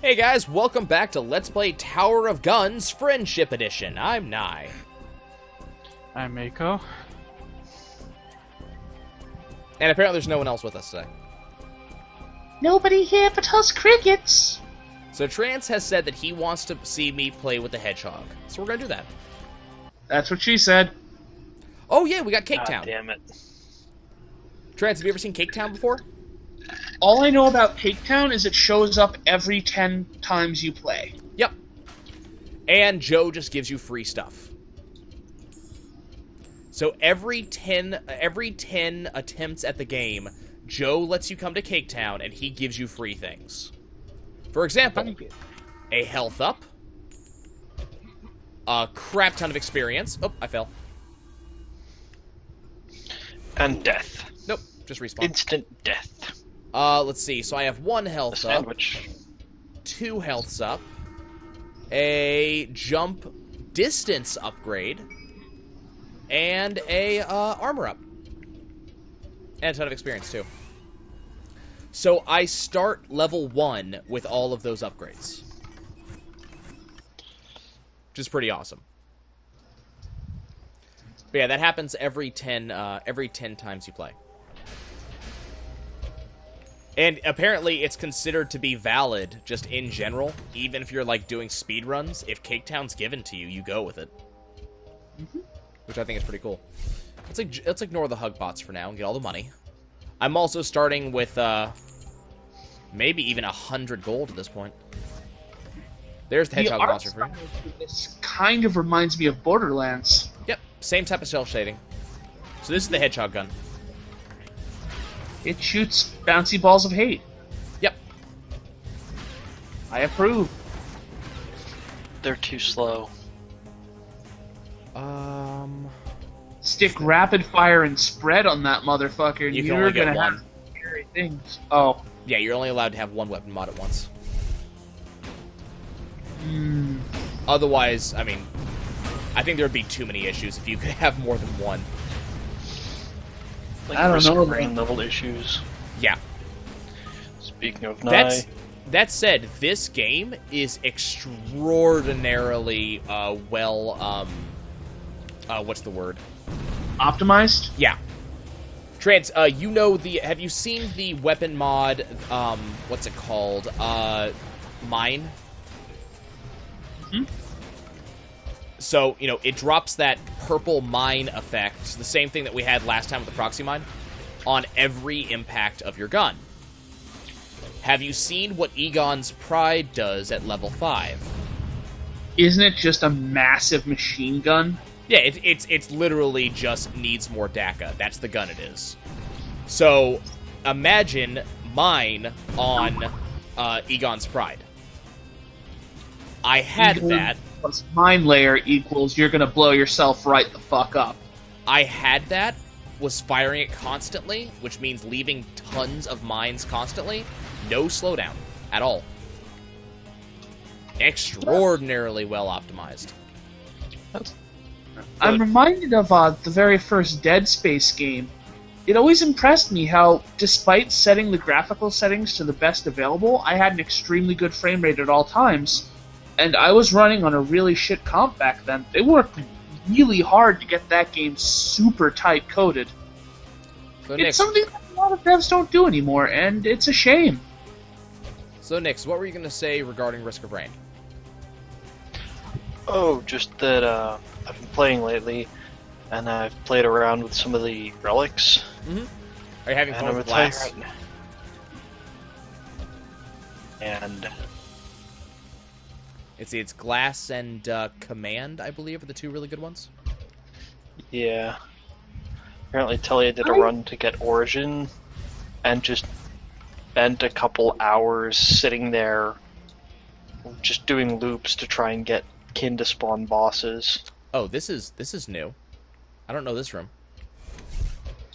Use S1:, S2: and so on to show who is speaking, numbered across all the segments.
S1: Hey guys, welcome back to Let's Play Tower of Guns Friendship Edition. I'm Nye.
S2: I'm Mako.
S1: And apparently there's no one else with us today.
S3: Nobody here but us crickets.
S1: So Trance has said that he wants to see me play with the Hedgehog. So we're gonna do that.
S3: That's what she said.
S1: Oh yeah, we got Cake
S4: God
S1: Town.
S4: damn it.
S1: Trance, have you ever seen Cake Town before?
S3: All I know about Cake Town is it shows up every 10 times you play.
S1: Yep. And Joe just gives you free stuff. So every 10 attempts at the game, Joe lets you come to Cake Town and he gives you free things. For example, a health up, a crap ton of experience. Oh, I fell.
S4: And death.
S1: Nope, just respawn.
S4: Instant death.
S1: Let's see. So I have one health up,
S4: Sandwich.
S1: 2 healths up, a jump distance upgrade, and a armor up, and a ton of experience too. So I start level 1 with all of those upgrades, which is pretty awesome. But yeah, that happens every 10 times you play. And apparently it's considered to be valid just in general, even if you're like doing speed runs. If Cake Town's given to you, you go with it. Mm-hmm. Which I think is pretty cool. Let's ignore the hug bots for now and get all the money. I'm also starting with maybe even 100 gold at this point. There's the Hedgehog monster for you.
S3: This kind of reminds me of Borderlands.
S1: Yep, same type of cell shading. So this is the Hedgehog gun.
S3: It shoots bouncy balls of hate.
S1: Yep.
S3: I approve.
S4: They're too slow.
S3: Stick rapid fire and spread on that motherfucker, and
S1: You can
S3: you're
S1: only get
S3: gonna
S1: one.
S3: have scary things. Oh.
S1: Yeah, you're only allowed to have one weapon mod at once. Otherwise, I mean, I think there would be too many issues if you could have more than one.
S4: Like
S3: I don't know,
S4: brain level issues.
S1: Yeah.
S4: Speaking of Nye,
S1: That said, this game is extraordinarily what's the word?
S3: Optimized?
S1: Yeah. Trance, you know have you seen the weapon mod, what's it called? Mine?
S3: Hmm?
S1: So, you know, it drops that purple mine effect, the same thing that we had last time with the proxy mine, on every impact of your gun. Have you seen what Egon's Pride does at level 5?
S3: Isn't it just a massive machine gun?
S1: Yeah, it's literally just needs more DACA. That's the gun it is. So, imagine mine on Egon's Pride. I had that.
S3: Plus mine layer equals you're gonna blow yourself right the fuck up.
S1: I had that, was firing it constantly, which means leaving tons of mines constantly. No slowdown at all. Extraordinarily well optimized.
S3: I'm reminded of the very first Dead Space game. It always impressed me how, despite setting the graphical settings to the best available, I had an extremely good frame rate at all times. And I was running on a really shit comp back then. They worked really hard to get that game super tight coded.
S1: So
S3: It's
S1: Nix,
S3: something that a lot of devs don't do anymore, and it's a shame.
S1: what were you going to say regarding Risk of Rain?
S4: oh, just that I've been playing lately, and I've played around with some of the relics.
S1: Mm-hmm. Are you having
S4: And
S1: fun
S4: I'm
S1: with
S4: gonna tell you
S1: Glass?
S4: right now. And
S1: It's Glass and Command, I believe, are the two really good ones.
S4: yeah, apparently Telia did a run to get Origin, and just spent a couple hours sitting there, just doing loops to try and get kin to spawn bosses.
S1: Oh, this is new. I don't know this room.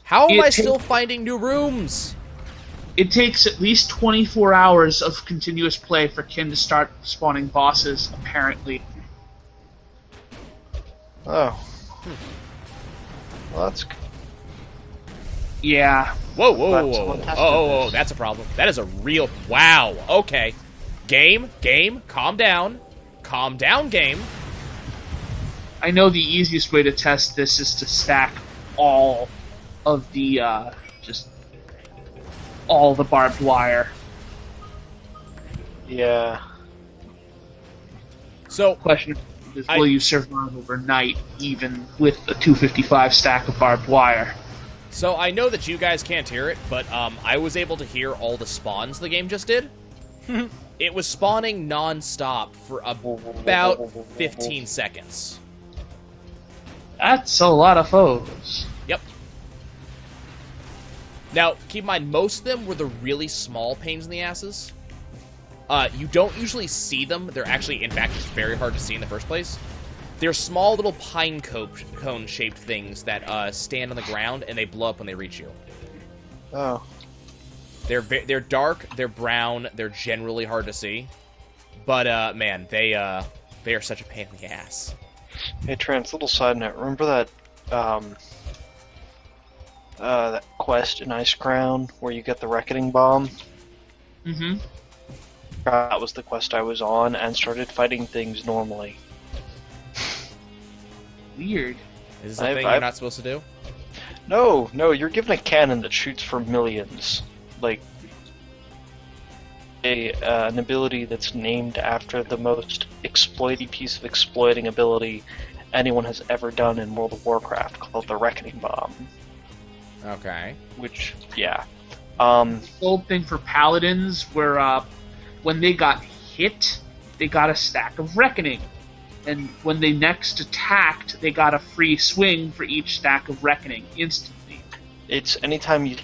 S1: How am I still finding new rooms?
S3: It takes at least 24 hours of continuous play for Kin to start spawning bosses, apparently.
S4: Oh. Well, that's...
S3: Yeah.
S1: Whoa, whoa,
S4: But
S1: whoa,
S4: someone
S1: whoa.
S4: has to do
S1: Oh,
S4: this.
S1: that's a problem. That is a real... Wow, okay. Game, calm down. Calm down, game.
S3: I know the easiest way to test this is to stack all of the, just all the barbed wire.
S4: Yeah.
S1: So,
S3: Question is, will you survive overnight even with a 255 stack of barbed wire?
S1: So I know that you guys can't hear it, but I was able to hear all the spawns the game just did. It was spawning non-stop for about 15 seconds.
S3: That's a lot of foes.
S1: Yep. Now, keep in mind, most of them were the really small pains in the asses. You don't usually see them. They're actually, in fact, just very hard to see in the first place. They're small little pine cone-shaped things that stand on the ground, and they blow up when they reach you.
S4: Oh.
S1: They're dark, they're brown, they're generally hard to see. But, man, they are such a pain in the ass.
S4: Hey, Trans, little side note. Remember that quest in Icecrown where you get the Reckoning Bomb?
S3: Mm-hmm.
S4: That was the quest I was on, and started fighting things normally.
S3: Weird.
S1: Is this something you're not supposed to do?
S4: No, you're given a cannon that shoots for millions. Like, an ability that's named after the most exploity piece of exploiting ability anyone has ever done in World of Warcraft, called the Reckoning Bomb.
S1: Okay.
S4: Which, yeah.
S3: The old thing for paladins where, when they got hit, they got a stack of Reckoning. And when they next attacked, they got a free swing for each stack of Reckoning instantly.
S4: It's anytime you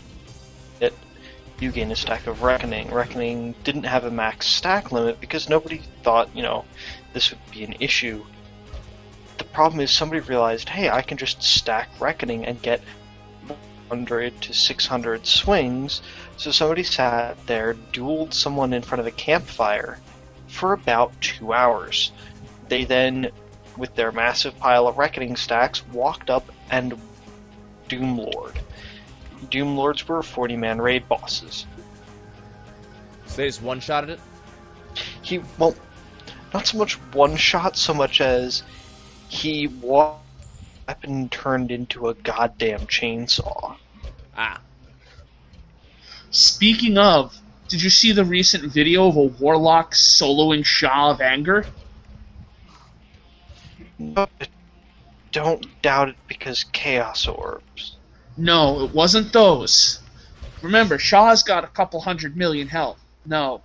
S4: gain a stack of Reckoning. Reckoning didn't have a max stack limit because nobody thought, this would be an issue. The problem is somebody realized, hey, I can just stack Reckoning and get 100 to 600 swings. So somebody sat there, dueled someone in front of a campfire for about 2 hours. They then, with their massive pile of Reckoning stacks, walked up and Doomlord. Doomlords were 40-man raid bosses.
S1: So they just one-shotted it?
S4: Not so much one-shot, so much as he weapon turned into a goddamn chainsaw.
S1: Ah.
S3: Speaking of, did you see the recent video of a warlock soloing Shah of Anger?
S4: No, don't doubt it because Chaos Orbs.
S3: No, it wasn't those. Remember, Shah's got a couple 100 million health. No.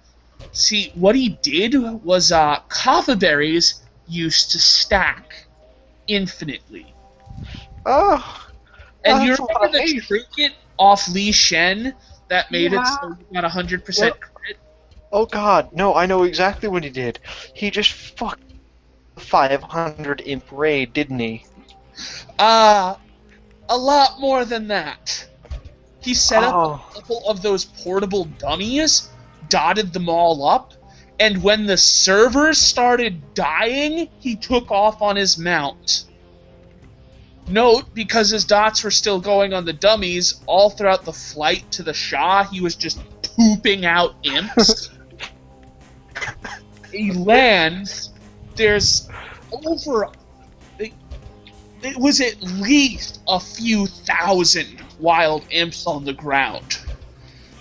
S3: See, what he did was, kava berries used to stack infinitely.
S4: Oh!
S3: And you remember the trinket off Li Shen that made it so you got 100% crit?
S4: Oh god, no, I know exactly what he did. He just fucked 500 imp raid, didn't he?
S3: A lot more than that. He set up a couple of those portable dummies, dotted them all up, and when the servers started dying, he took off on his mount. Note, because his dots were still going on the dummies, all throughout the flight to the Shah, he was just pooping out imps. He lands, there's over... It was at least a few thousand wild imps on the ground.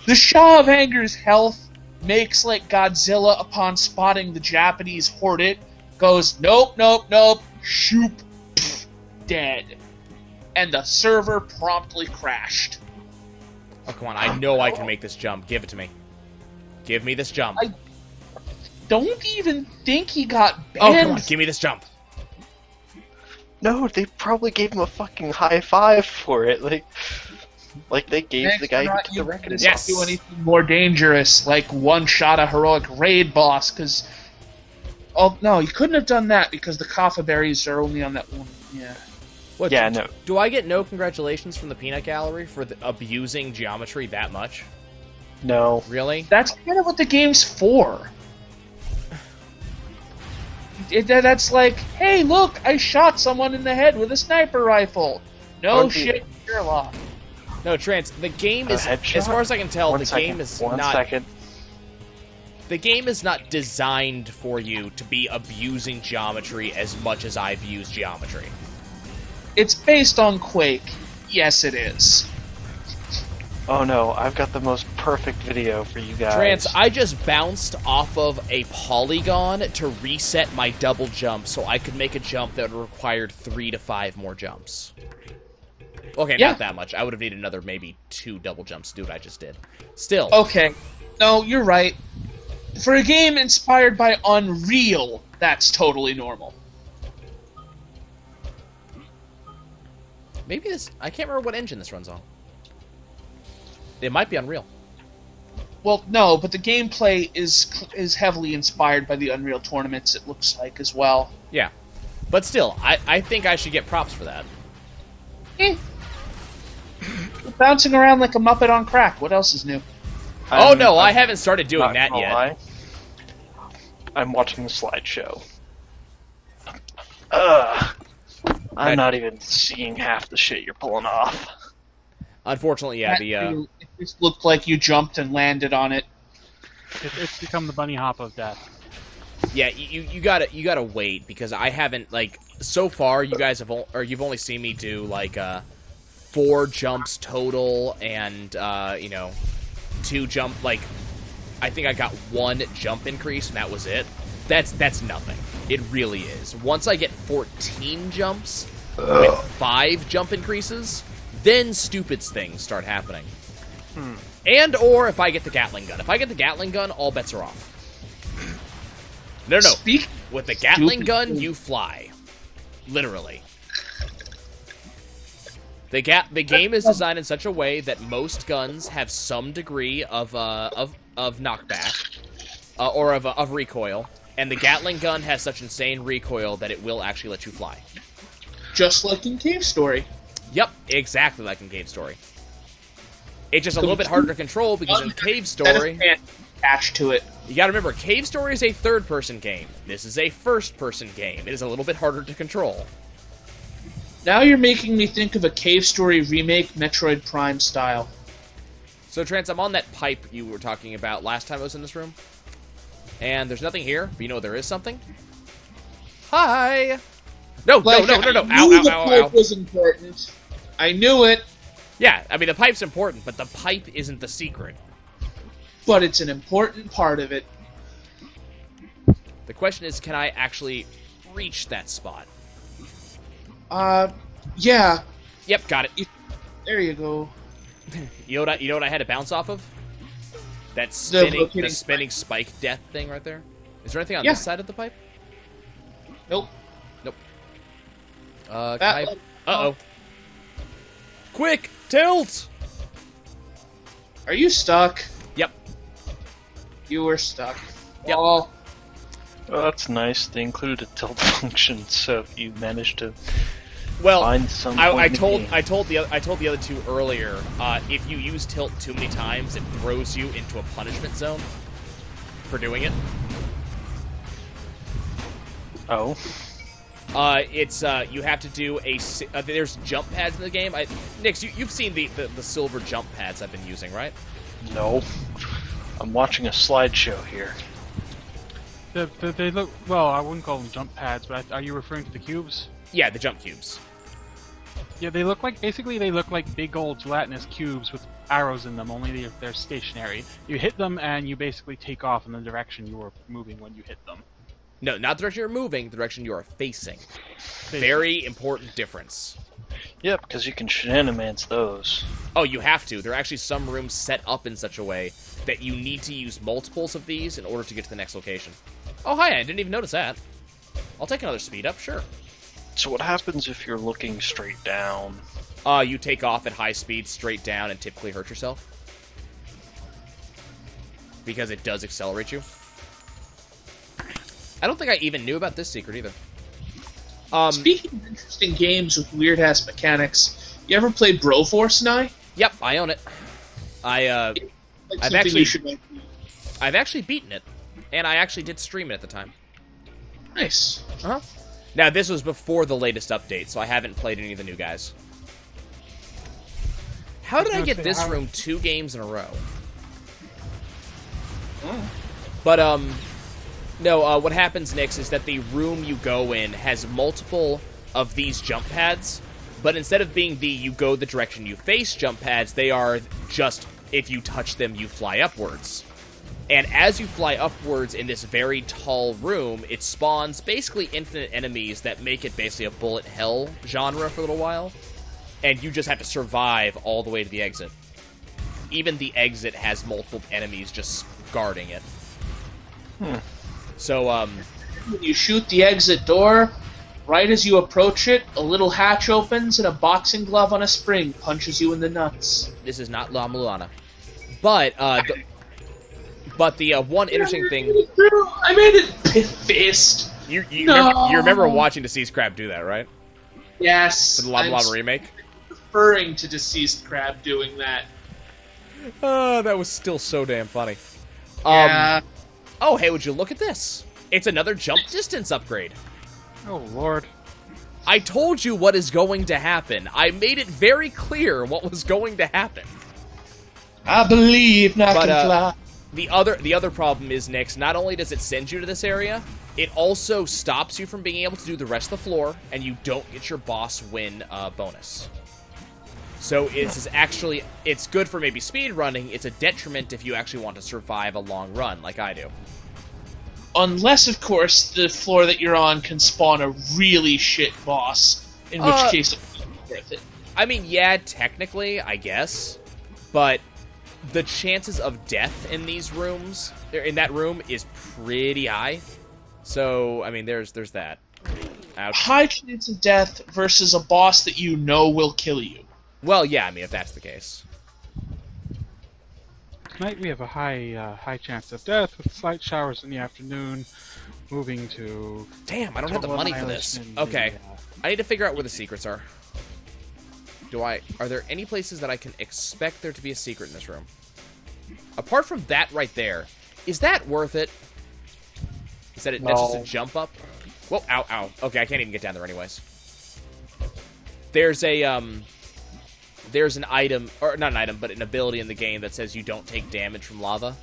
S3: The Shah of Anger's health makes like Godzilla upon spotting the Japanese horde, goes, nope, shoop, pff, dead. And the server promptly crashed.
S1: Oh, come on, I know I can make this jump. Give it to me. Give me this jump.
S3: I don't even think he got banned.
S1: Oh, come on, give me this jump.
S4: No, they probably gave him a fucking high five for it. Like they gave the guy who took the Reckoning.
S1: Yes.
S3: Do anything more dangerous, like one-shot a heroic raid boss, because... Oh, no, you couldn't have done that, because the kaffa berries are only on that one. Yeah.
S1: What,
S4: yeah, no.
S1: Do I get no congratulations from the Peanut Gallery for abusing geometry that much?
S4: No.
S1: Really?
S3: That's kind of what the game's for. That's like, hey, look, I shot someone in the head with a sniper rifle. No shit, Sherlock.
S1: No, Trance, the game is, as far as I can tell, the game is not... the game is not designed for you to be abusing geometry as much as I've used geometry.
S3: It's based on Quake. Yes, it is.
S4: Oh no, I've got the most perfect video for you guys.
S1: Trance, I just bounced off of a polygon to reset my double jump so I could make a jump that required 3 to 5 more jumps. Okay,
S3: Yeah.
S1: not that much. I would have needed another maybe 2 double jumps to do what I just did. Still.
S3: Okay. No, you're right. For a game inspired by Unreal, that's totally normal.
S1: Maybe this... I can't remember what engine this runs on. It might be Unreal.
S3: Well, no, but the gameplay is heavily inspired by the Unreal tournaments, it looks like, as well.
S1: Yeah. But still, I think I should get props for that.
S3: Eh. Bouncing around like a Muppet on crack. What else is new?
S1: Oh no, I haven't started doing
S4: not
S1: that
S4: gonna
S1: yet.
S4: lie. I'm watching the slideshow. I'm
S1: Right.
S4: not even seeing half the shit you're pulling off.
S1: Unfortunately, yeah,
S3: It just looked like you jumped and landed on it.
S2: It's become the bunny hop of death.
S1: yeah, you gotta wait because I haven't like so far. You guys you've only seen me do like 4 jumps total and 2 jump. Like I think I got 1 jump increase and that was it. That's nothing. It really is. Once I get 14 jumps with 5 jump increases, then stupid things start happening. And or if I get the Gatling gun. If I get the Gatling gun, all bets are off. No.
S3: Speak.
S1: With the Gatling
S3: Stupid
S1: gun,
S3: thing.
S1: you fly. Literally. The game is designed in such a way that most guns have some degree of knockback or of recoil, and the Gatling gun has such insane recoil that it will actually let you fly.
S3: Just like in Cave Story.
S1: Yep, exactly like in Cave Story. It's just a little bit harder to control because in Cave Story,
S3: Attached to it.
S1: you gotta remember, Cave Story is a third-person game. This is a first-person game. It is a little bit harder to control.
S3: Now you're making me think of a Cave Story remake, Metroid Prime style.
S1: So, Trance, I'm on that pipe you were talking about last time I was in this room. And there's nothing here, but you know there is something? Hi! No.
S3: I
S1: Ow,
S3: knew
S1: ow,
S3: the
S1: ow,
S3: pipe
S1: ow.
S3: was important. I knew it,
S1: Yeah, I mean, the pipe's important, but the pipe isn't the secret.
S3: but it's an important part of it.
S1: The question is, can I actually reach that spot?
S3: Yeah.
S1: Yep, got it.
S3: There you go.
S1: You know what I had to bounce off of? That
S3: rotating
S1: spinning spike death thing right there? Is there anything on
S3: Yeah.
S1: this side of the pipe?
S3: Nope.
S1: Nope.
S3: That-
S1: Uh-oh. Quick! Tilt!
S3: Are you stuck?
S1: Yep.
S3: You were stuck.
S1: Yep.
S3: Well,
S4: Oh, that's nice. They included a tilt function, so if you manage to
S1: Well,
S4: find some
S1: I
S4: point in the
S1: told
S4: game-
S1: I told the other two earlier. If you use tilt too many times, it throws you into a punishment zone for doing it.
S4: Oh.
S1: It's you have to do there's jump pads in the game. Nix, you've seen the silver jump pads I've been using, right?
S4: No. I'm watching a slideshow here.
S2: They look, well, I wouldn't call them jump pads, but are you referring to the cubes?
S1: Yeah, the jump cubes.
S2: Yeah, they look like, basically they look like big old gelatinous cubes with arrows in them, only they're stationary. You hit them and you basically take off in the direction you were moving when you hit them.
S1: No, not the direction you're moving, the direction you are facing. Very important difference.
S4: Yeah, because you can shenanigans those.
S1: Oh, you have to. There are actually some rooms set up in such a way that you need to use multiples of these in order to get to the next location. Oh, hi, I didn't even notice that. I'll take another speed up, sure.
S4: So what happens if you're looking straight down?
S1: You take off at high speed straight down and typically hurt yourself. Because it does accelerate you. I don't think I even knew about this secret either.
S3: speaking of interesting games with weird-ass mechanics, you ever played Broforce, Nye?
S1: Yep, I own it.
S3: Like
S1: I've
S3: something
S1: actually-
S3: you should make.
S1: I've actually beaten it. And I actually did stream it at the time.
S3: Nice.
S1: Uh-huh. Now, this was before the latest update, so I haven't played any of the new guys. How did I get this room 2 games in a row? But, no, what happens, Nyx, is that the room you go in has multiple of these jump pads, but instead of being the you go the direction you face jump pads, they are just, if you touch them, you fly upwards. And as you fly upwards in this very tall room, it spawns basically infinite enemies that make it basically a bullet hell genre for a little while, and you just have to survive all the way to the exit. Even the exit has multiple enemies just guarding it. So,
S3: When you shoot the exit door, right as you approach it, a little hatch opens and a boxing glove on a spring punches you in the nuts.
S1: this is not La Mulana. But, the one interesting thing...
S3: I made it pit-faced.
S1: You
S3: No.
S1: remember watching Deceased Crab do that, right?
S3: Yes.
S1: For the La
S3: I'm
S1: Mulana remake?
S3: referring to Deceased Crab doing that.
S1: Oh, that was still so damn funny.
S3: Yeah.
S1: Oh, hey, would you look at this? It's another jump distance upgrade.
S2: Oh, Lord.
S1: I told you what is going to happen. I made it very clear what was going to happen.
S3: I believe I
S1: But,
S3: can fly.
S1: The other problem is, Nyx, not only does it send you to this area, it also stops you from being able to do the rest of the floor, and you don't get your boss win bonus. So it's good for maybe speed running. It's a detriment if you actually want to survive a long run, like I do.
S3: Unless, of course, the floor that you're on can spawn a really shit boss, in which case it's worth it.
S1: I mean, yeah, technically, I guess, but the chances of death in these rooms, in that room, is pretty high. So, I mean, there's that. Ouch.
S3: High chance of death versus a boss that you know will kill you.
S1: Well, yeah, I mean, if that's the case.
S2: Tonight we have a high chance of death with slight showers in the afternoon, moving to...
S1: Damn, I don't have the money for this. Okay, I need to figure out where the secrets are. Are there any places that I can expect there to be a secret in this room? Apart from that right there, is that worth it? Is that that's just a jump up? Whoa, ow, ow. Okay, I can't even get down there anyways. There's an item, or not an item, but an ability in the game that says you don't take damage from lava.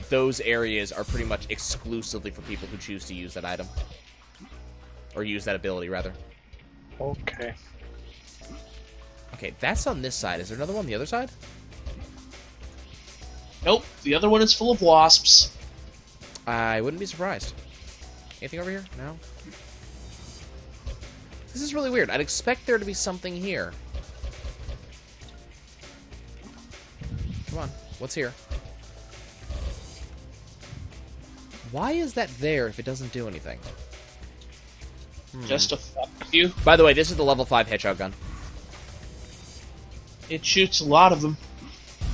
S1: Those areas are pretty much exclusively for people who choose to use that item. Or use that ability, rather.
S4: Okay.
S1: Okay, that's on this side. Is there another one on the other side?
S3: Nope, the other one is full of wasps.
S1: I wouldn't be surprised. Anything over here? No? This is really weird. I'd expect there to be something here. Come on. What's here? Why is that there if it doesn't do anything?
S3: Just to fuck with you.
S1: By the way, this is the level 5 hedgehog gun.
S3: It shoots a lot of them.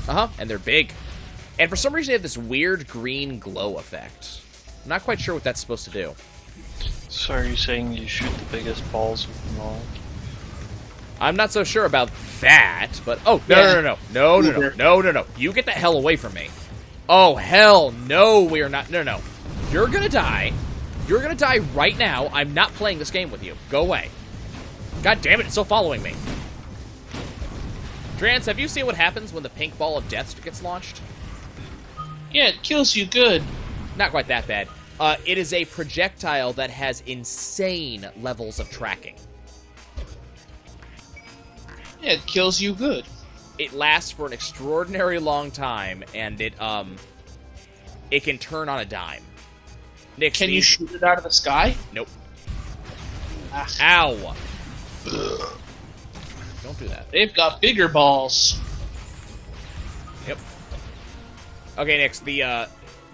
S1: Uh-huh, and they're big. And for some reason, they have this weird green glow effect. I'm not quite sure what that's supposed to do.
S4: So are you saying you shoot the biggest balls with them all?
S1: I'm not so sure about that, but... Oh, no. You get the hell away from me. Oh, hell no, we are not... No. You're gonna die. You're gonna die right now. I'm not playing this game with you. Go away. God damn it, it's still following me. Trans, have you seen what happens when the pink ball of death gets launched?
S3: Yeah, it kills you good.
S1: Not quite that bad. It is a projectile that has insane levels of tracking.
S3: Yeah, it kills you good.
S1: It lasts for an extraordinary long time, and it can turn on a dime. Nick,
S3: Can you shoot it out of the sky?
S1: Nope.
S3: Ah.
S1: Ow! Don't do that.
S3: They've got bigger balls.
S1: Yep. Okay, Nix, the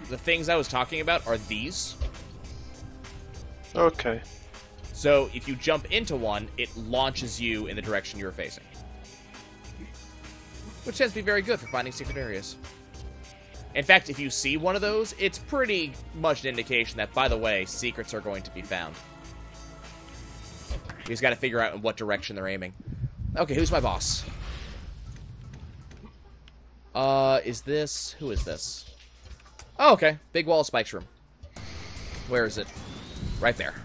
S1: things I was talking about are these.
S4: Okay.
S1: So, if you jump into one, it launches you in the direction you're facing. Which tends to be very good for finding secret areas. In fact, if you see one of those, it's pretty much an indication that, by the way, secrets are going to be found. You just gotta figure out in what direction they're aiming. Okay, who's my boss? Is this... Who is this? Oh, okay. Big wall of spikes room. Where is it? Right there.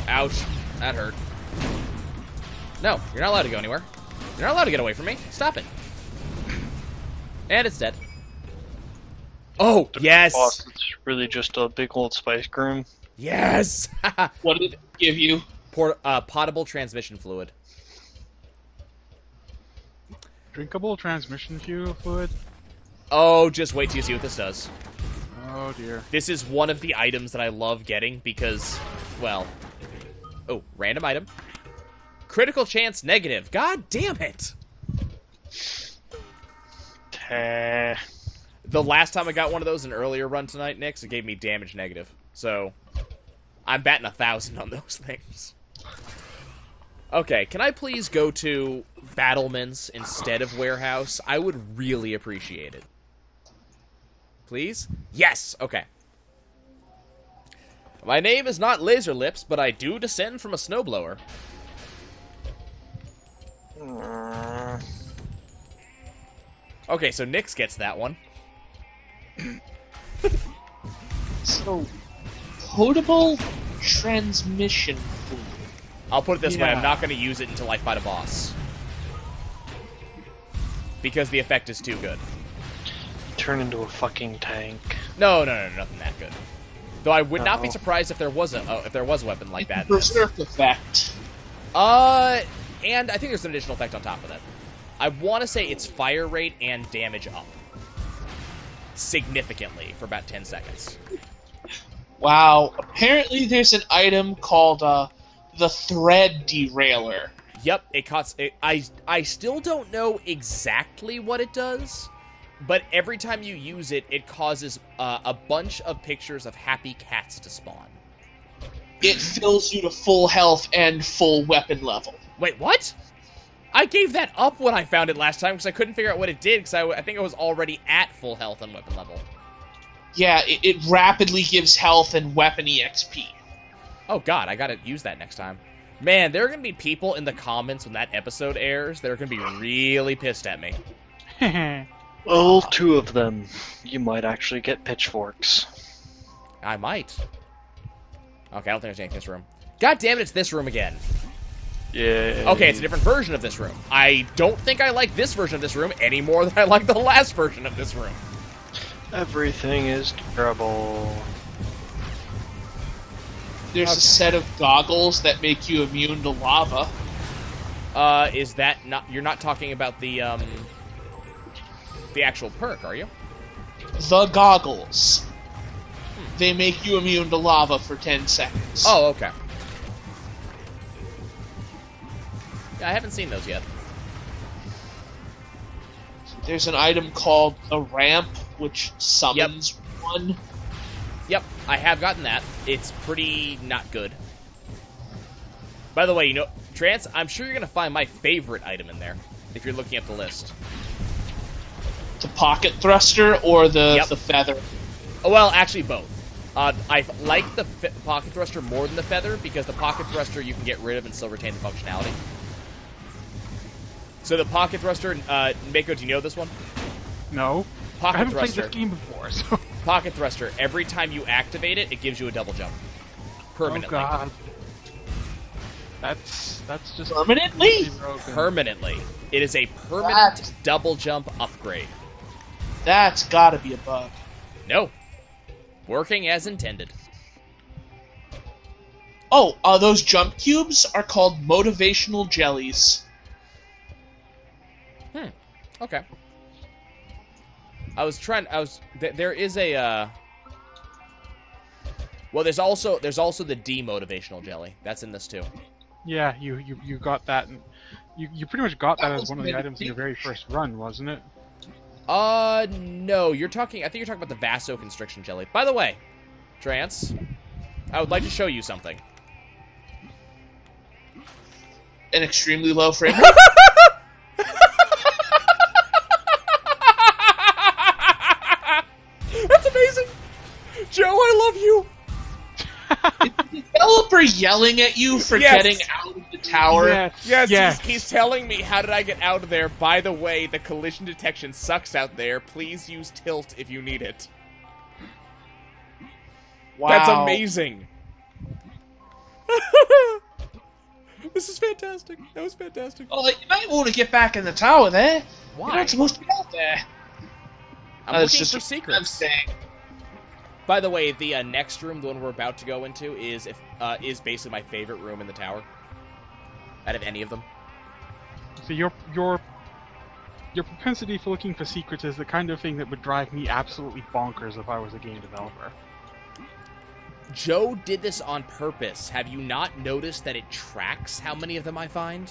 S1: Ouch. That hurt. No, you're not allowed to go anywhere. You're not allowed to get away from me. Stop it. And it's dead. Oh, yes!
S4: Boss, it's really just a big old spice groom.
S1: Yes!
S3: What did it give you?
S1: Potable transmission fluid.
S2: Drinkable transmission fluid?
S1: Oh, just wait till you see what this does.
S2: Oh dear.
S1: This is one of the items that I love getting because, well... Oh, random item. Critical chance negative. God damn it! The last time I got one of those in an earlier run tonight, Nix, it gave me damage negative. So, I'm batting 1,000 on those things. Okay, can I please go to Battlements instead of Warehouse? I would really appreciate it. Please? Yes! Okay. My name is not Laser Lips, but I do descend from a snowblower. Okay, so Nix gets that one.
S3: So, potable transmission fluid.
S1: I'll put it this way,
S2: Yeah.
S1: I'm not going to use it until I fight a boss. Because the effect is too good.
S4: Turn into a fucking tank.
S1: No, nothing that good. Though I would not be
S4: Uh-oh.
S1: surprised if there was a weapon like that.
S3: Berserk effect.
S1: And I think there's an additional effect on top of that. I want to say it's fire rate and damage up. Significantly for about 10 seconds.
S3: Wow. Apparently there's an item called, the Thread Derailer.
S1: Yep, it costs... I still don't know exactly what it does, but every time you use it, it causes a bunch of pictures of happy cats to spawn.
S3: It fills you to full health and full weapon level.
S1: Wait, what? I gave that up when I found it last time because I couldn't figure out what it did because I think I was already at full health and weapon level.
S3: Yeah, it rapidly gives health and weapon EXP.
S1: Oh god, I gotta use that next time. Man, there are gonna be people in the comments when that episode airs that are gonna be really pissed at me.
S4: Well, 2 of them. You might actually get pitchforks.
S1: I might. Okay, I don't think there's anything in this room. God damn it, it's this room again.
S4: Yeah.
S1: Okay, it's a different version of this room. I don't think I like this version of this room any more than I like the last version of this room.
S4: Everything is terrible.
S3: There's
S1: Okay.
S3: a set of goggles that make you immune to lava.
S1: Is that not... You're not talking about the actual perk, are you?
S3: The goggles. They make you immune to lava for 10 seconds.
S1: Oh, okay. Yeah, I haven't seen those yet.
S3: There's an item called the Ramp, which summons one.
S1: Yep, I have gotten that. It's pretty not good. By the way, you know, Trance, I'm sure you're going to find my favorite item in there, if you're looking at the list.
S3: The pocket thruster or the
S1: Yep.
S3: the feather.
S1: Oh, well, actually, both. I like the pocket thruster more than the feather, because the pocket thruster you can get rid of and still retain the functionality. So the pocket thruster, Mako, do you know this one?
S2: No. I
S1: Pocket
S2: haven't
S1: thruster.
S2: played this game before, so...
S1: Pocket thruster, every time you activate it, it gives you a double jump. Permanently.
S2: Oh god. That's just...
S3: Permanently?
S2: broken.
S1: Permanently. It is a permanent
S3: What?
S1: double jump upgrade.
S3: That's gotta be a bug.
S1: No. Working as intended.
S3: Oh, those jump cubes are called motivational jellies.
S1: Okay. There is a, well, there's also the demotivational jelly. That's in this too.
S2: Yeah, you got that, and you pretty much got that
S3: That
S2: as
S3: was
S2: one of the items in your very first run, wasn't it?
S1: No, I think you're talking about the vasoconstriction jelly. By the way, Trance, I would like to show you something.
S3: An extremely low frame rate.
S1: That's amazing! Joe, I love you!
S3: Developer yelling at you for
S1: Yes.
S3: getting out of the tower.
S1: Yes, he's telling me how did I get out of there. By the way, the collision detection sucks out there. Please use tilt if you need it.
S3: Wow.
S1: That's amazing. This is fantastic. That was fantastic.
S3: Oh, you might want to get back in the tower there.
S1: Why?
S3: You're not supposed to be out there.
S1: I'm
S3: That's
S1: looking
S3: just
S1: for
S3: what I'm
S1: secrets.
S3: saying.
S1: By the way, the next room, the one we're about to go into, is basically my favorite room in the tower. Out of any of them.
S2: So your propensity for looking for secrets is the kind of thing that would drive me absolutely bonkers if I was a game developer.
S1: Joe did this on purpose. Have you not noticed that it tracks how many of them I find?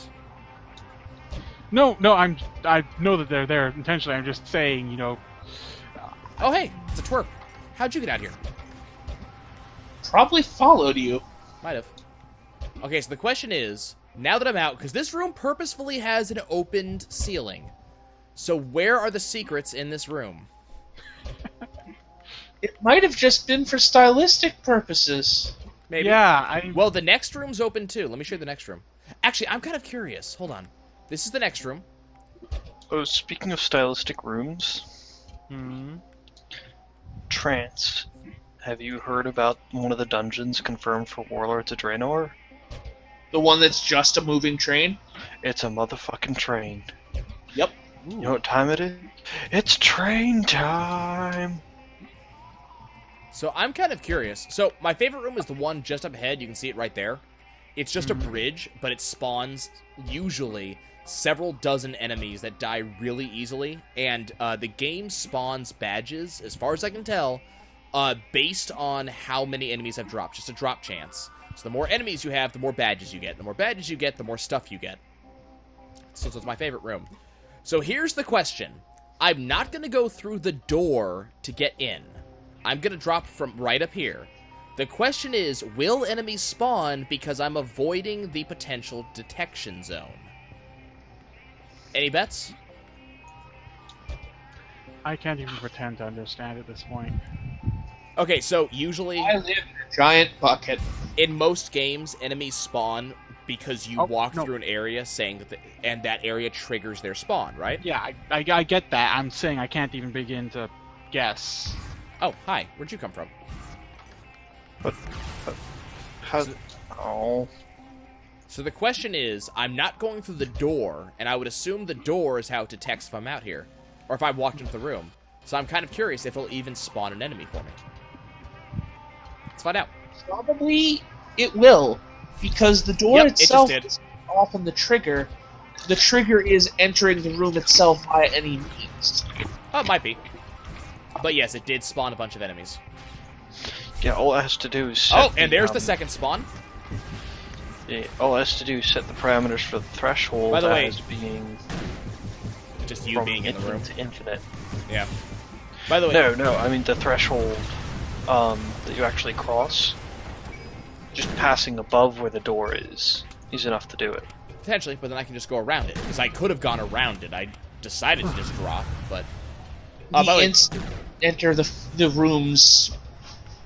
S2: No, I know that they're there intentionally. I'm just saying,
S1: Oh, hey, it's a twerp. How'd you get out here?
S3: Probably followed you.
S1: Might have. Okay, so the question is, now that I'm out, because this room purposefully has an opened ceiling. So where are the secrets in this room?
S3: It might have just been for stylistic purposes.
S1: Maybe.
S2: Yeah,
S1: Well, the next room's open too. Let me show you the next room. Actually, I'm kind of curious. Hold on. This is the next room.
S4: Oh, speaking of stylistic rooms, Trance, have you heard about one of the dungeons confirmed for Warlords of Draenor?
S3: The one that's just a moving train?
S4: It's a motherfucking train.
S3: Yep.
S4: You know what time it is? It's train time!
S1: So I'm kind of curious. So my favorite room is the one just up ahead. You can see it right there. It's just a bridge, but it spawns usually several dozen enemies that die really easily. And the game spawns badges, as far as I can tell, based on how many enemies have dropped. Just a drop chance. So the more enemies you have, the more badges you get. The more badges you get, the more stuff you get. So it's my favorite room. So here's the question. I'm not going to go through the door to get in. I'm going to drop from right up here. The question is, will enemies spawn because I'm avoiding the potential detection zone? Any bets?
S2: I can't even pretend to understand at this point.
S1: Okay, so usually,
S3: I live in a giant bucket.
S1: in most games, enemies spawn because you walk
S2: no.
S1: through an area saying that and that area triggers their spawn, right?
S2: Yeah, I get that. I'm saying I can't even begin to guess.
S1: Oh, hi. Where'd you come from?
S4: How? Oh.
S1: So the question is, I'm not going through the door, and I would assume the door is how it detects if I'm out here, or if I walked into the room. So I'm kind of curious if it'll even spawn an enemy for me. Let's find out.
S3: Probably it will, because the door
S1: Yep, it just
S3: itself
S1: did.
S3: is often the trigger. The trigger is entering the room itself by any means.
S1: Oh, it might be. But yes, it did spawn a bunch of enemies.
S4: Yeah, all it has to do is set
S1: Oh, and there's the second spawn.
S4: Yeah, all it has to do is set the parameters for the threshold
S1: By the way,
S4: as being
S1: Just you
S4: from
S1: being in the room.
S4: infinite to infinite.
S1: Yeah. By the way,
S4: No, I mean the threshold that you actually cross. Just passing above where the door is enough to do it.
S1: potentially, but then I can just go around it. Because I could have gone around it. I decided to just drop, but... by the
S3: The
S1: way,
S3: instant you enter the room's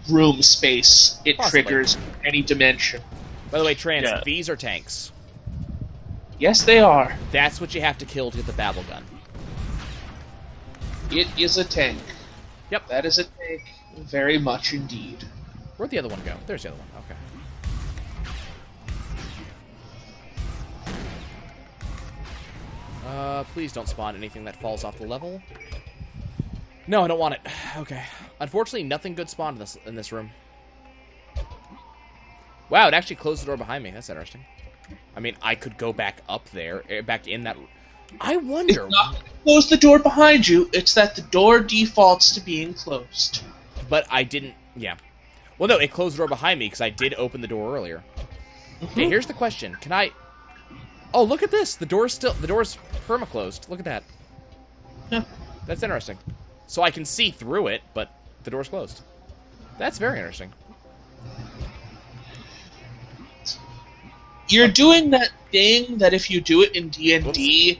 S3: room space, it
S1: Possibly.
S3: triggers any dimension.
S1: by the way, Trans,
S4: Yeah.
S1: these are tanks.
S3: Yes, they are.
S1: That's what you have to kill to get the Babel gun.
S3: It is a tank.
S1: Yep.
S3: That is a tank, very much indeed.
S1: Where'd the other one go? There's the other one. Okay. Please don't spawn anything that falls off the level. No, I don't want it. Okay. Unfortunately, nothing good spawned in this room. Wow, it actually closed the door behind me. That's interesting. I mean, I could go back up there, back in that... I wonder...
S3: It's not close the door behind you, it's that the door defaults to being closed.
S1: But I didn't... Yeah. Well, no, it closed the door behind me because I did open the door earlier. Okay, here's the question. Can I... Oh, look at this! The door's perma-closed. Look at that.
S3: Yeah.
S1: That's interesting. So I can see through it, but the door's closed. That's very interesting.
S3: You're doing that thing that if you do it in D&D,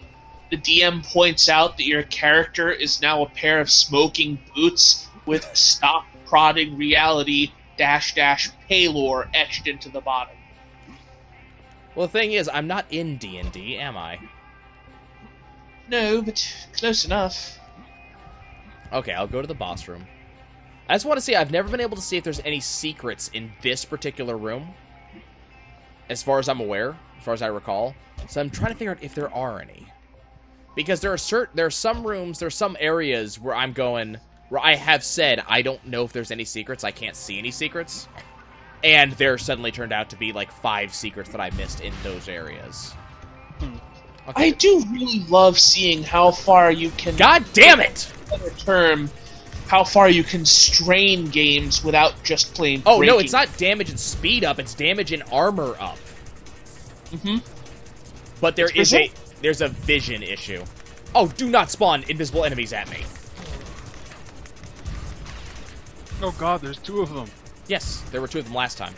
S3: the DM points out that your character is now a pair of smoking boots with "Stop Prodding Reality -- Paylor" etched into the bottom.
S1: Well, the thing is, I'm not in D&D, am I?
S3: No, but close enough.
S1: Okay, I'll go to the boss room. I just want to see, I've never been able to see if there's any secrets in this particular room. As far as I'm aware, as far as I recall. So I'm trying to figure out if there are any. Because there are some rooms, there's some areas where I have said I don't know if there's any secrets, I can't see any secrets. And there suddenly turned out to be like 5 secrets that I missed in those areas. Okay.
S3: I do really love seeing how far you can...
S1: God damn it!
S3: Another term, how far you can strain games without just plain
S1: Oh,
S3: breaking.
S1: no, it's not damage and speed up, it's damage and armor up.
S3: Mm-hmm.
S1: But there's a vision issue. Oh, do not spawn invisible enemies at me.
S2: Oh god, there's 2 of them.
S1: Yes, there were 2 of them last time.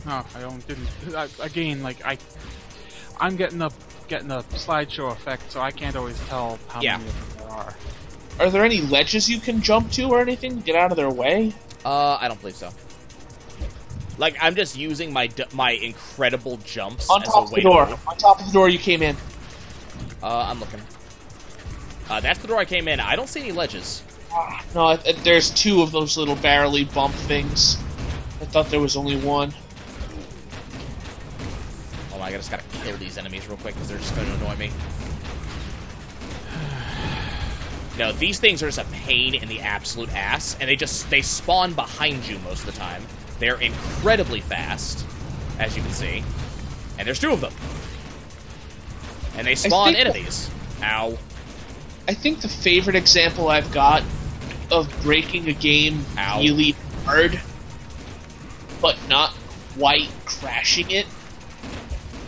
S2: No, again, like I'm getting the slideshow effect, so I can't always tell how many of them there are.
S3: Are there any ledges you can jump to or anything to get out of their way?
S1: I don't believe so. Like, I'm just using my incredible jumps
S3: On
S1: as
S3: top
S1: a
S3: of
S1: way
S3: the door.
S1: to move.
S3: On top of the door you came in.
S1: I'm looking. That's the door I came in. I don't see any ledges.
S3: No, there's 2 of those little barrely bump things. I thought there was only 1.
S1: Oh my, I just gotta kill these enemies real quick because they're just gonna annoy me. No, these things are just a pain in the absolute ass, and they spawn behind you most of the time. They're incredibly fast, as you can see. And there's 2 of them. And they spawn enemies. Ow.
S3: I think the favorite example I've got of breaking a game really hard, but not quite crashing it,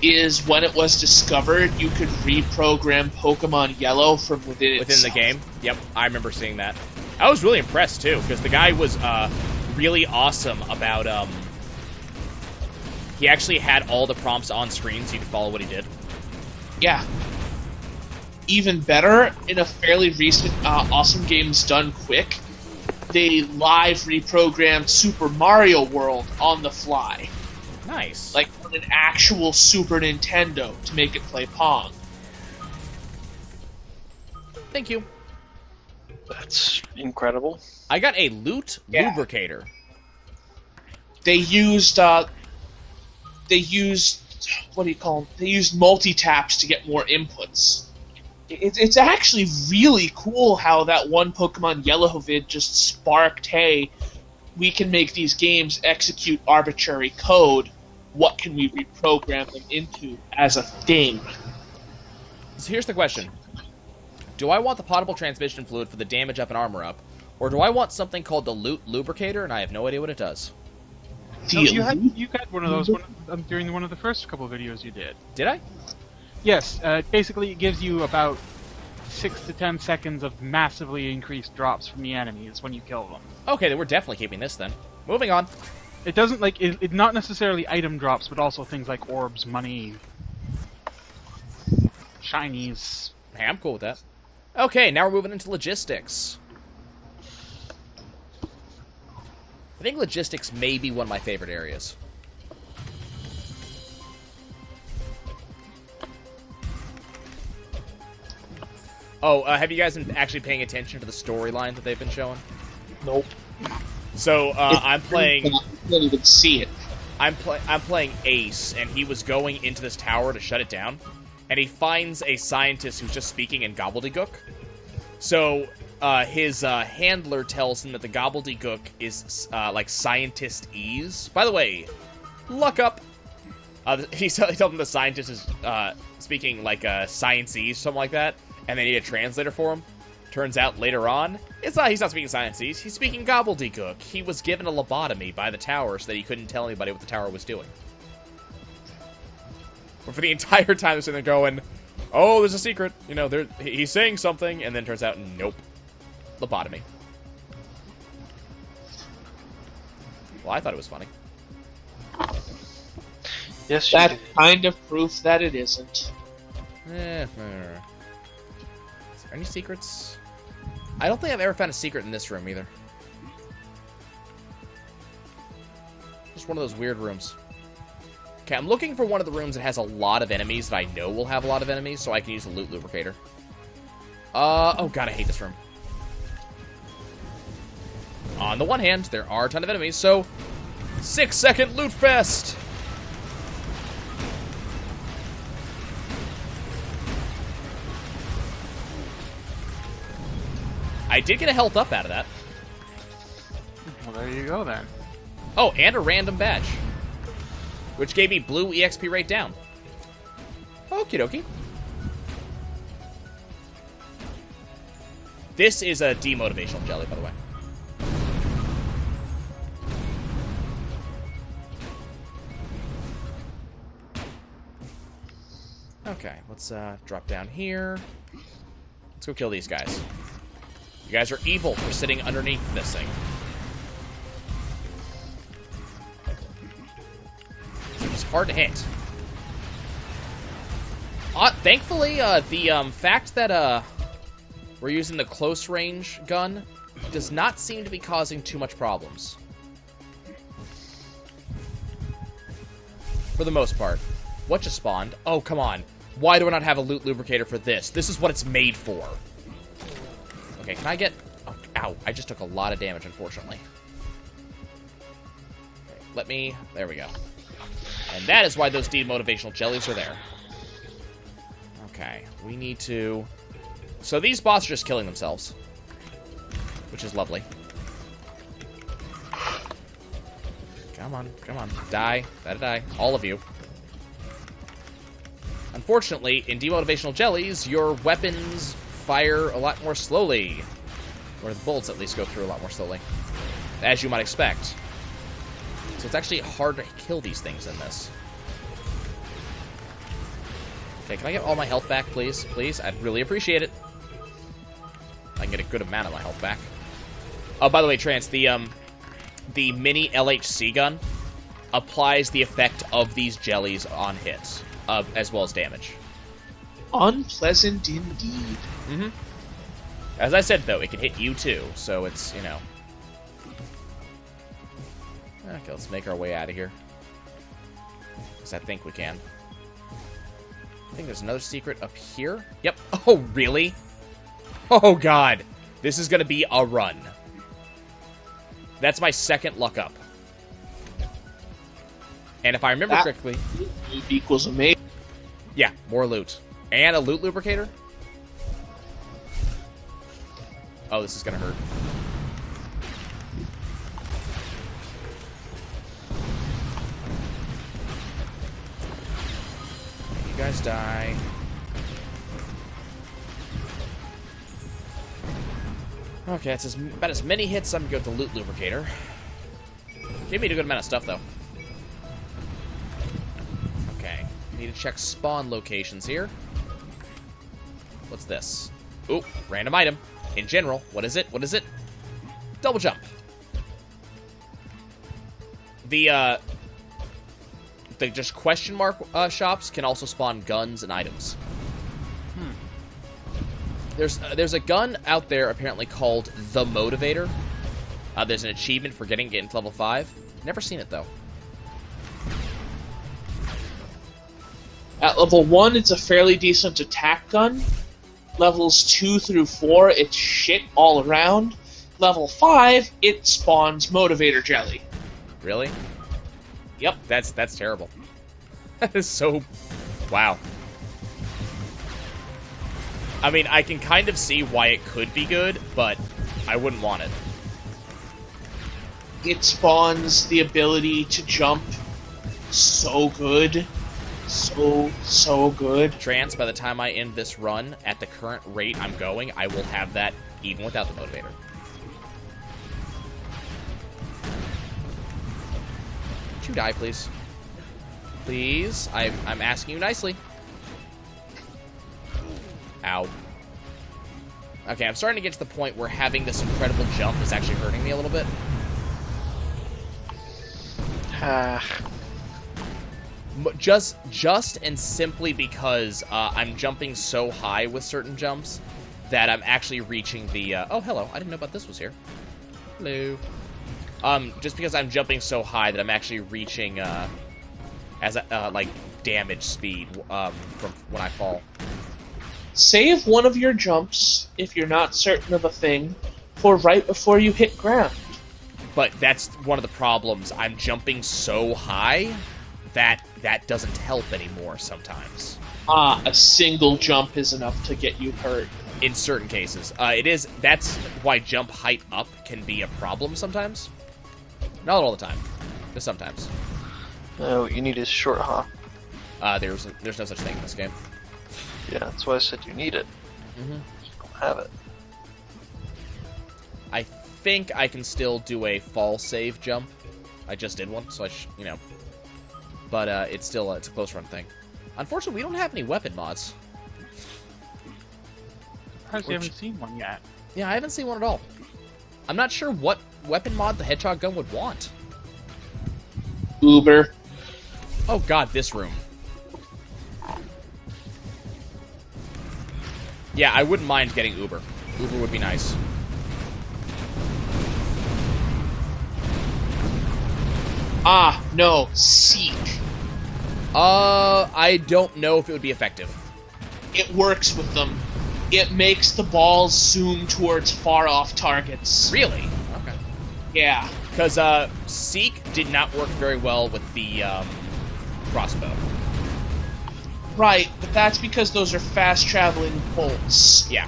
S3: is when it was discovered you could reprogram Pokemon Yellow from within
S1: the game. Yep, I remember seeing that. I was really impressed too, because the guy was really awesome about he actually had all the prompts on screen so you could follow what he did.
S3: Yeah. Even better, in a fairly recent Awesome Games Done Quick, they live reprogrammed Super Mario World on the fly.
S1: Nice.
S3: Like on an actual Super Nintendo to make it play Pong.
S1: Thank you.
S4: That's incredible.
S1: I got a loot lubricator.
S3: They used what do you call them? They used multi-taps to get more inputs. It's actually really cool how that one Pokemon Yellow vid just sparked, hey, we can make these games execute arbitrary code. What can we reprogram them into as a thing?
S1: So here's the question. Do I want the potable transmission fluid for the damage up and armor up? Or do I want something called the loot lubricator, and I have no idea what it does?
S2: No, you had one of those during one of the first couple of videos you did.
S1: Did I?
S2: Yes, basically it gives you about 6 to 10 seconds of massively increased drops from the enemies when you kill them.
S1: Okay, then we're definitely keeping this then. Moving on.
S2: It doesn't, like, it not necessarily item drops, but also things like orbs, money, shinies.
S1: Hey, I'm cool with that. Okay, now we're moving into logistics. I think logistics may be one of my favorite areas. Oh, have you guys been actually paying attention to the storyline that they've been showing?
S3: Nope.
S1: So, I'm playing...
S3: You can't even see it.
S1: I'm playing Ace, and he was going into this tower to shut it down, and he finds a scientist who's just speaking in gobbledygook. So, his handler tells him that the gobbledygook is, like, scientist-ese. By the way, luck up! He told him the scientist is, speaking, like, science-ese, something like that, and they need a translator for him. Turns out, later on, he's not speaking science-ese, he's speaking gobbledygook. He was given a lobotomy by the tower so that he couldn't tell anybody what the tower was doing. But for the entire time, they're sitting there going, oh, there's a secret, you know, he's saying something, and then turns out, nope. Lobotomy. Well, I thought it was funny.
S4: Yes,
S3: That's kind of proof that it isn't.
S1: Is there any secrets? I don't think I've ever found a secret in this room, either. Just one of those weird rooms. Okay, I'm looking for one of the rooms that has a lot of enemies that I know will have a lot of enemies, so I can use the loot lubricator. Oh god, I hate this room. On the one hand, there are a ton of enemies, so 6-second loot fest! I did get a health up out of that.
S2: Well, there you go then.
S1: Oh, and a random badge. Which gave me blue EXP rate down. Okie dokie. This is a demotivational jelly, by the way. Okay, let's drop down here. Let's go kill these guys. You guys are evil for sitting underneath this thing. It's hard to hit. Thankfully, the fact that we're using the close range gun does not seem to be causing too much problems. For the most part. What just spawned? Oh, come on. Why do I not have a loot lubricator for this? This is what it's made for. Okay, can I get... Oh, ow, I just took a lot of damage, unfortunately. Okay, let me... There we go. And that is why those demotivational jellies are there. Okay, we need to... So these bots are just killing themselves. Which is lovely. Come on, come on. Die. Gotta die. All of you. Unfortunately, in demotivational jellies, your weapons fire a lot more slowly. Or the bullets at least go through a lot more slowly. As you might expect. So it's actually hard to kill these things in this. Okay, can I get all my health back, please? Please? I'd really appreciate it. I can get a good amount of my health back. Oh, by the way, Trance, the mini LHC gun applies the effect of these jellies on hits, as well as damage.
S3: Unpleasant indeed.
S1: Mm-hmm. As I said, though, it can hit you, too, so it's, you know... Okay, let's make our way out of here. Because I think we can. I think there's another secret up here. Yep. Oh, really? Oh, God. This is going to be a run. That's my second luck up. And if I remember correctly...
S3: Loot equals amazing.
S1: Yeah, more loot. And a loot lubricator? Oh, this is going to hurt. You guys die. Okay, it's about as many hits I'm going to go with the loot lubricator. Gave me a good amount of stuff, though. Okay, need to check spawn locations here. What's this? Ooh, random item. In general, what is it? What is it? Double jump. The just question mark shops can also spawn guns and items. There's a gun out there apparently called the Motivator. There's an achievement for getting it to level 5. Never seen it though.
S3: At level 1, it's a fairly decent attack gun. Levels 2 through 4, it's shit all around. Level 5, it spawns Motivator Jelly.
S1: Really?
S3: Yep.
S1: That's terrible. That is so... Wow. I mean, I can kind of see why it could be good, but I wouldn't want it.
S3: It spawns the ability to jump so good. So good.
S1: Trance, by the time I end this run, at the current rate I'm going, I will have that even without the Motivator. Would you die, please? Please? I'm asking you nicely. Ow. Okay, I'm starting to get to the point where having this incredible jump is actually hurting me a little bit. Just and simply because I'm jumping so high with certain jumps that I'm actually reaching the... oh, hello. I didn't know about this was here. Hello. Just because I'm jumping so high that I'm actually reaching, like, damage speed from when I fall.
S3: Save one of your jumps, if you're not certain of a thing, for right before you hit ground.
S1: But that's one of the problems. I'm jumping so high that doesn't help anymore sometimes.
S3: A single jump is enough to get you hurt.
S1: In certain cases. That's why jump height up can be a problem sometimes. Not all the time. Just sometimes.
S4: No, what you need is short hop.
S1: There's no such thing in this game.
S4: Yeah, that's why I said you need it.
S1: Mm-hmm.
S4: You don't have it.
S1: I think I can still do a fall save jump. I just did one, so but it's still it's a close run thing. Unfortunately, we don't have any weapon mods.
S2: Surprised you haven't seen one yet.
S1: Yeah, I haven't seen one at all. I'm not sure what weapon mod the Hedgehog gun would want.
S3: Uber.
S1: Oh god, this room. Yeah, I wouldn't mind getting Uber. Uber would be nice.
S3: Ah, no. Seek.
S1: I don't know if it would be effective.
S3: It works with them. It makes the balls zoom towards far-off targets.
S1: Really? Okay.
S3: Yeah.
S1: Because Seek did not work very well with the crossbow.
S3: Right, but that's because those are fast-traveling bolts.
S1: Yeah.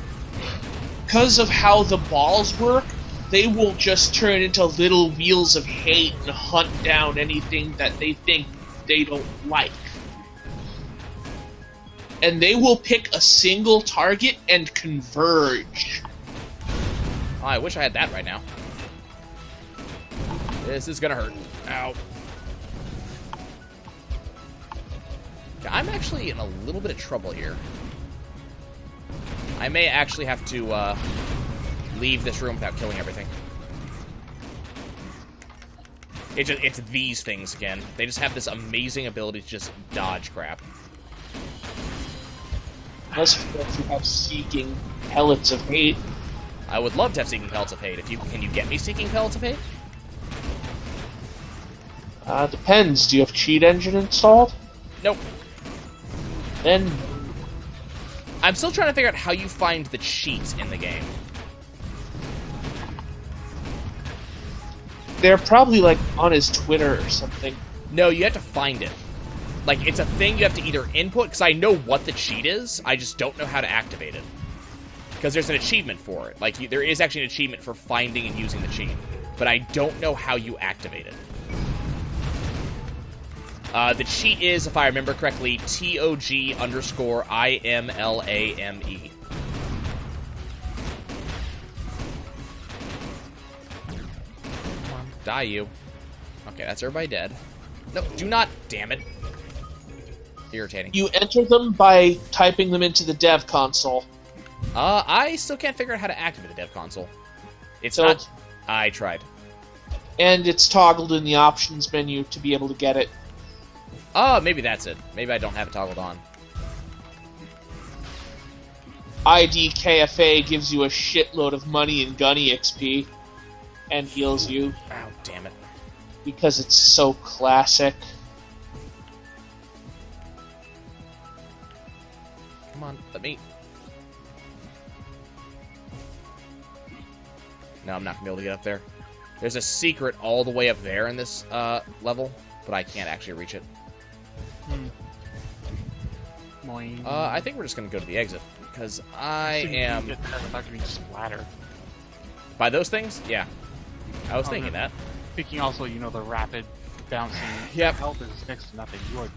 S3: Because of how the balls work, they will just turn into little wheels of hate and hunt down anything that they think they don't like. And they will pick a single target and converge.
S1: Oh, I wish I had that right now. This is gonna hurt. Ow. Okay, I'm actually in a little bit of trouble here. I may actually have to leave this room without killing everything. It's these things again. They just have this amazing ability to just dodge crap.
S3: Unless you have Seeking Pellets of Hate.
S1: I would love to have Seeking Pellets of Hate. Can you get me Seeking Pellets of Hate?
S3: Depends. Do you have Cheat Engine installed?
S1: Nope.
S3: Then
S1: I'm still trying to figure out how you find the cheats in the game.
S3: they're probably like on his Twitter or something.
S1: No, you have to find it. Like, it's a thing you have to either input, because I know what the cheat is, I just don't know how to activate it. Because there's an achievement for it. Like, there is actually an achievement for finding and using the cheat. But I don't know how you activate it. The cheat is, if I remember correctly, TOG_IMLAME. Come on, die you. Okay, that's everybody dead. No, do not, damn it. Irritating.
S3: You enter them by typing them into the dev console.
S1: I still can't figure out how to activate the dev console. It's
S3: So-
S1: not... I tried.
S3: And it's toggled in the options menu to be able to get it.
S1: Maybe that's it. Maybe I don't have it toggled on.
S3: IDKFA gives you a shitload of money and gunny XP. And heals you.
S1: Oh, damn it.
S3: Because it's so classic.
S1: Come on, let me... No, I'm not going to be able to get up there. There's a secret all the way up there in this level, but I can't actually reach it.
S2: Moing.
S1: I think we're just going to go to the exit, because I am...
S2: Get there without getting splattered.
S1: By those things? Yeah. I was thinking
S2: no.
S1: that.
S2: Speaking also, you know, the rapid bouncing
S1: Yep.
S2: health is next to nothing. You are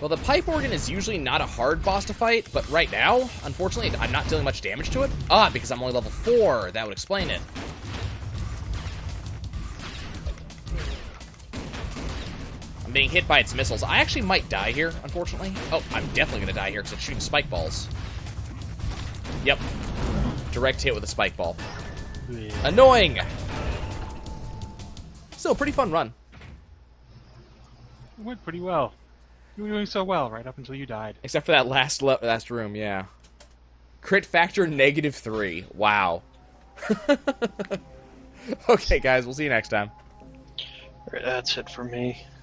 S1: Well, the pipe organ is usually not a hard boss to fight, but right now, unfortunately, I'm not dealing much damage to it. Because I'm only level 4. That would explain it. I'm being hit by its missiles. I actually might die here, unfortunately. Oh, I'm definitely going to die here because it's shooting spike balls. Yep. Direct hit with a spike ball. Annoying! Still a pretty fun run.
S2: it went pretty well. You were doing so well right up until you died.
S1: Except for that last room, yeah. Crit factor -3. Wow. Okay, guys, we'll see you next time.
S4: Alright, that's it for me.